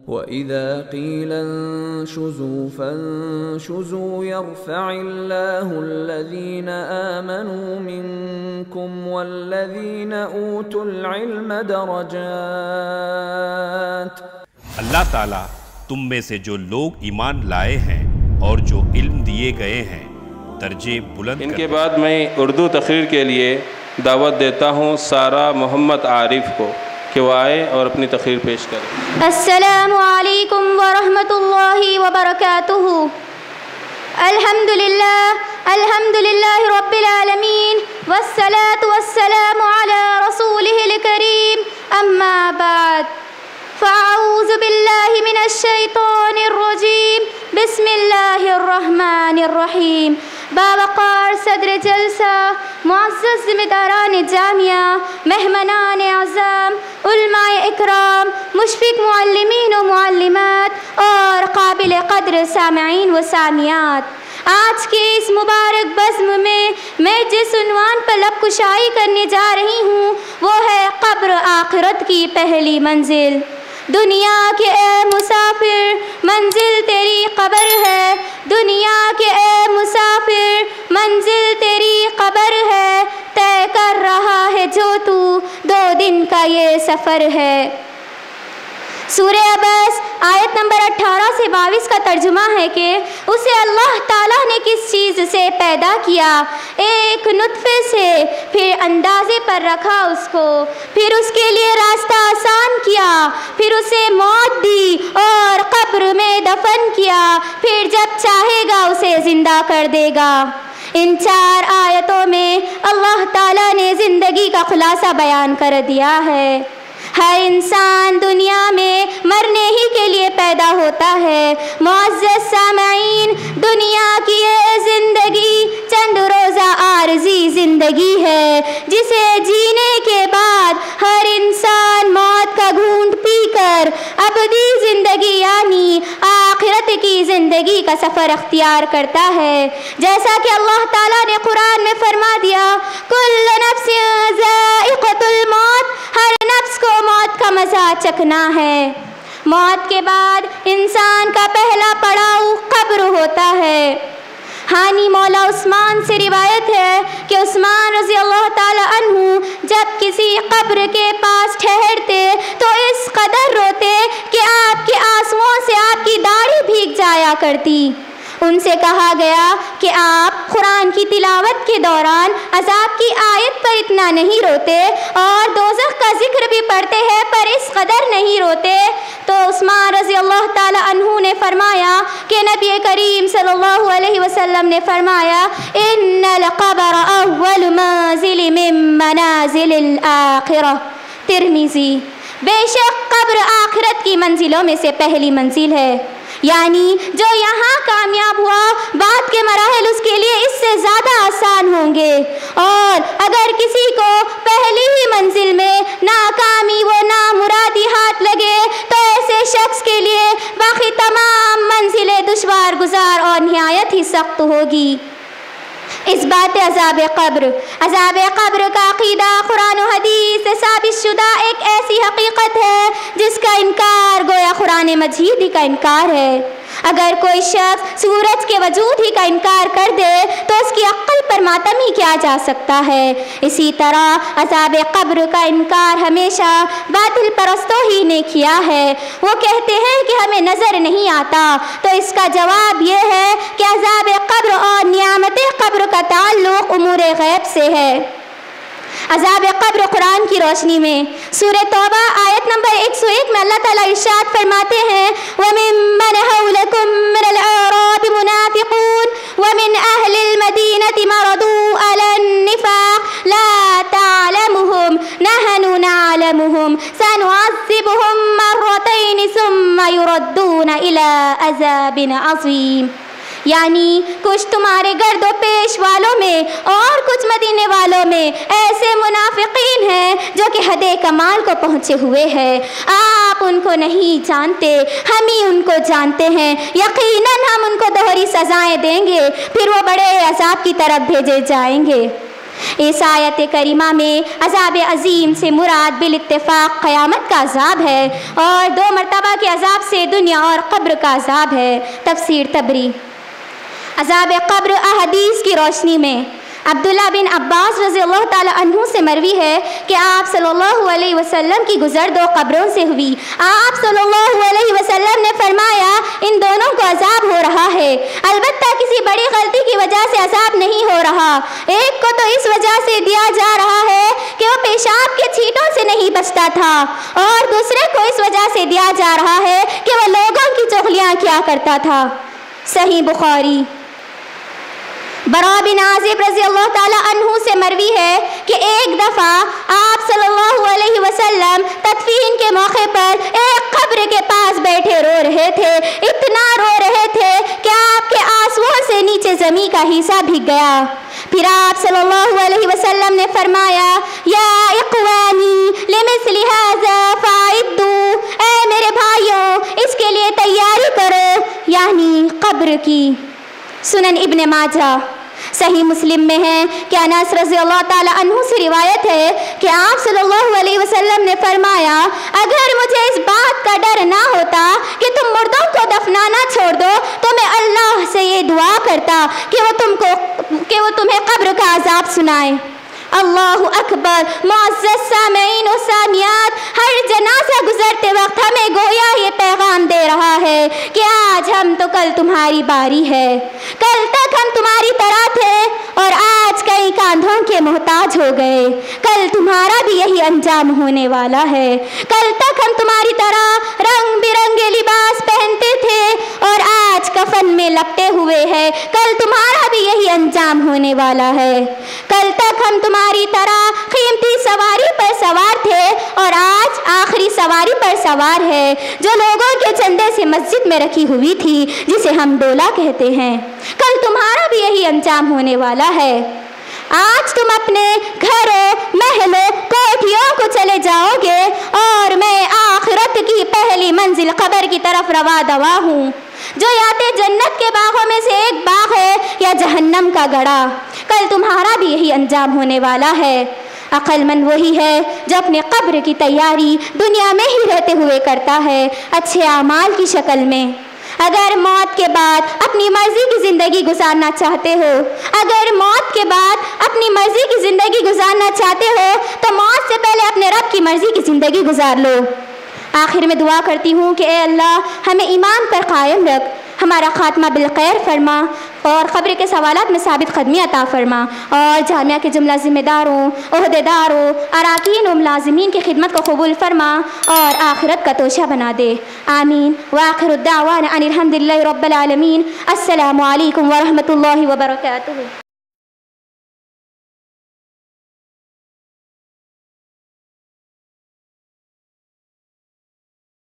وَإِذَا قِيلَ انشُزُوا فَانشُزُوا يَرْفَعِ اللَّهُ الَّذِينَ آمَنُوا مِنكُمْ وَالَّذِينَ أُوتُوا الْعِلْمَ دَرَجَاتٍ۔ اللہ تعالیٰ تم میں سے جو لوگ ایمان لائے ہیں اور جو علم دیے گئے ہیں درجے بلند ان کے بعد میں اردو تقریر کے لیے دعوت دیتا ہوں سارہ محمد عارف کو کہ وہ آئے اور اپنی تقریر پیش کریں۔ السلام علیکم ورحمۃ اللہ وبرکاتہ۔ الحمدللہ رب العالمین والصلاة والسلام علی رسولہ الکریم، اما بعد فاعوذ باللہ من الشیطان الرجیم، بسم اللہ الرحمن الرحیم۔ باوقار صدر جلسہ، معزز ذمہ داران جامعہ، مہمانان اعظم، علماء اکرام، مشفق معلمین و معلمات اور قابل قدر سامعین و سامعات، آج کے اس مبارک بزم میں جس عنوان پر لب کشائی کرنے جا رہی ہوں وہ ہے قبر آخرت کی پہلی منزل۔ دنیا کے اے مسافر منزل تیری قبر ہے، دنیا کے اے مسافر منزل تیری قبر ہے، طے کر رہا ہے جو تو 2 دن کا یہ سفر ہے۔ سورہ عبس آیت نمبر 18 سے 22 کا ترجمہ ہے کہ اسے اللہ تعالیٰ نے کس چیز سے پیدا کیا، ایک نطفے سے، پھر اندازے پر رکھا اس کو، پھر اس کے لیے راستہ آسان کیا، پھر اسے موت دی اور قبر میں دفن کیا، پھر جب چاہے گا اسے زندہ کر دے گا۔ ان 4 آیتوں میں اللہ تعالیٰ نے زندگی کا خلاصہ بیان کر دیا ہے۔ ہر انسان دنیا میں مرنے ہی کے لیے پیدا ہوتا ہے۔ معزز سامعین، دنیا کی یہ زندگی چند روزہ عارضی زندگی ہے جسے جینے کے بعد ہر انسان موت کا گھونٹ پی کر ابدی زندگی یعنی آخرت کی زندگی کا سفر اختیار کرتا ہے، جیسا کہ اللہ تعالیٰ نے قرآن میں فرما دیا، کل نفس ذائقۃ الموت، ہر نفس کو موت کا مزہ چکھنا ہے۔ موت کے بعد انسان کا پہلا پڑاؤ قبر ہوتا ہے۔ حانی مولا عثمان سے روایت ہے کہ عثمان رضی اللہ تعالی عنہ جب کسی قبر کے پاس ٹھہرتے تو اس قدر روتے کہ آپ کے آنسوؤں سے آپ کی داڑھی بھیگ جایا کرتی۔ ان سے کہا گیا کہ آپ قرآن کی تلاوت کے دوران عذاب کی آیت پر اتنا نہیں روتے اور دوزخ کا ذکر بھی پڑھتے ہیں پر اس قدر نہیں روتے، تو عثمان رضی اللہ تعالی عنہ نے فرمایا کہ نبی کریم صلی اللہ علیہ وسلم نے فرمایا، ان القبر اول منزل من منازل الآخرہ، ترمذی۔ بے شک قبر آخرت کی منزلوں میں سے پہلی منزل ہے، یعنی جو یہاں کامیاب ہوا بعد کے مراحل اس کے لیے اس سے زیادہ آسان ہوں گے، اور اگر کسی کو پہلی ہی منزل میں ناکامی و نامرادی ہاتھ لگے تو ایسے شخص کے لیے باقی تمام منزلیں دشوار گزار اور نہایت ہی سخت ہوگی۔ اس بات عذاب قبر کا عقیدہ قرآن و حدیث سے ثابت شدہ ایک ایسی حقیقت ہے جس کا انکار گویا قرآن مجید ہی کا انکار ہے۔ اگر کوئی شخص سورج کے وجود ہی کا انکار کر دے تو اس کی عقل پر ماتم ہی کیا جا سکتا ہے۔ اسی طرح عذاب قبر کا انکار ہمیشہ باطل پرستوں ہی نے کیا ہے۔ وہ کہتے ہیں کہ ہمیں نظر نہیں آتا، تو اس کا جواب یہ ہے کہ عذاب قبر اور نعمت قبر کا تعلق امور غیب سے ہے۔ عذاب قبر قرآن کی روشنی میں سورہ توبہ آیت نمبر 101 میں اللہ تعالیٰ ارشاد فرماتے ہیں، وَمِمَّنْ حَوْلَكُمْ مِنَ الْأَعْرَابِ مُنَافِقُونَ وَمِنْ أَهْلِ الْمَدِينَةِ مَرَضُوا عَلَى النِّفَاقِ لَا تَعْلَمُهُمْ نَحْنُ نَعْلَمُهُمْ سَنُعَذِّبُهُمْ مَرَّتَيْنِ ثُمَّ يُرَدُّونَ إِلَى عَذَابٍ عَظِيمٍ، یعنی کچھ تمہارے گرد و پیش والوں میں اور کچھ مدینے والوں میں ایسے منافقین ہیں جو کہ حد کمال کو پہنچے ہوئے ہیں، آپ ان کو نہیں جانتے، ہم ہی ان کو جانتے ہیں، یقیناً ہم ان کو دوہری سزائیں دیں گے، پھر وہ بڑے عذاب کی طرف بھیجے جائیں گے۔ اس آیت کریمہ میں عذاب عظیم سے مراد بالاتفاق قیامت کا عذاب ہے اور 2 مرتبہ کے عذاب سے دنیا اور قبر کا عذاب ہے۔ تفسیر طبری۔ عذاب قبر احادیث کی روشنی میں عبداللہ بن عباس رضی اللہ تعالیٰ عنہ سے مروی ہے کہ آپ صلی اللہ علیہ وسلم کی گزر 2 قبروں سے ہوئی۔ آپ صلی اللہ علیہ وسلم نے فرمایا ان دونوں کو عذاب ہو رہا ہے، البتہ کسی بڑی غلطی کی وجہ سے عذاب نہیں ہو رہا۔ ایک کو تو اس وجہ سے دیا جا رہا ہے کہ وہ پیشاب کے چھینٹوں سے نہیں بچتا تھا، اور دوسرے کو اس وجہ سے دیا جا رہا ہے کہ وہ لوگوں کی چغلیاں کیا کرتا تھا۔ صحیح بخاری۔ براء بن عازب رضی اللہ تعالیٰ عنہ سے مروی ہے کہ ایک دفعہ آپ صلی اللہ علیہ وسلم تدفین کے موقع پر ایک قبر کے پاس بیٹھے رو رہے تھے، اتنا رو رہے تھے کہ آپ کے آنسوؤں سے نیچے زمین کا حصہ بھیگ گیا۔ پھر آپ صلی اللہ علیہ وسلم نے فرمایا یا اخوانی لمثل ھذا فاعدوا، اے میرے بھائیوں اس کے لیے تیاری کرو، یعنی قبر کی۔ سنن ابن ماجہ۔ صحیح مسلم میں ہے کہ انس رضی اللہ تعالیٰ عنہ سے روایت ہے کہ آپ صلی اللہ علیہ وسلم نے فرمایا اگر مجھے اس بات کا ڈر نہ ہوتا کہ تم مردوں کو دفنانا چھوڑ دو تو میں اللہ سے یہ دعا کرتا کہ وہ تمہیں قبر کا عذاب سنائے۔ اللہ اکبر۔ معزز سامعین و سامعات، ہر جنازہ گزرتے وقت ہمیں گویا یہ پیغام دے رہا ہے کہ آج ہم تو کل تمہاری باری ہے، کل تک ہم تمہاری طرح تھے اور آج کئی کاندھوں کے محتاج ہو گئے، کل تمہارا بھی یہی انجام ہونے والا ہے۔ کل تک ہم تمہاری طرح رنگ برنگے لباس پہنتے تھے اور آج کفن میں لپٹے ہوئے ہیں، کل تمہارا بھی یہی انجام ہونے والا ہے۔ کل تک ہم تمہاری طرح قیمتی سواری پر سوار تھے اور آج آخری سواری پر سوار ہے جو لوگوں کے چندے سے مسجد میں رکھی ہوئی تھی، جسے ہم ڈولا کہتے ہیں۔ کل تمہارا بھی یہی انجام ہونے والا ہے۔ آج تم اپنے گھروں، محلوں، کوٹھیوں کو چلے جاؤ گے اور میں آخرت کی پہلی منزل قبر کی طرف روا دوا ہوں، جو یا تو جنت کے باغوں میں سے ایک باغ ہے یا جہنم کا گڑھا۔ کل تمہارا بھی یہی انجام ہونے والا ہے۔ عقل مند وہی ہے جو اپنے قبر کی تیاری دنیا میں ہی رہتے ہوئے کرتا ہے، اچھے اعمال کی شکل میں۔ اگر موت کے بعد اپنی مرضی کی زندگی گزارنا چاہتے ہو، اگر موت کے بعد اپنی مرضی کی زندگی گزارنا چاہتے ہو تو موت سے پہلے اپنے رب کی مرضی کی زندگی گزار لو۔ آخر میں دعا کرتی ہوں کہ اے اللہ ہمیں ایمان پر قائم رکھ، ہمارا خاتمہ بالخیر فرما اور قبر کے سوالات میں ثابت قدمی عطا فرما، اور جامعہ کے جملہ ذمہ داروں، عہدیداروں، اراکین و ملازمین کی خدمت کو قبول فرما اور آخرت کا توشہ بنا دے۔ آمین۔ وآخر الدعوانا ان الحمد للہ رب العالمین۔ السلام علیکم ورحمۃ اللہ وبرکاتہ۔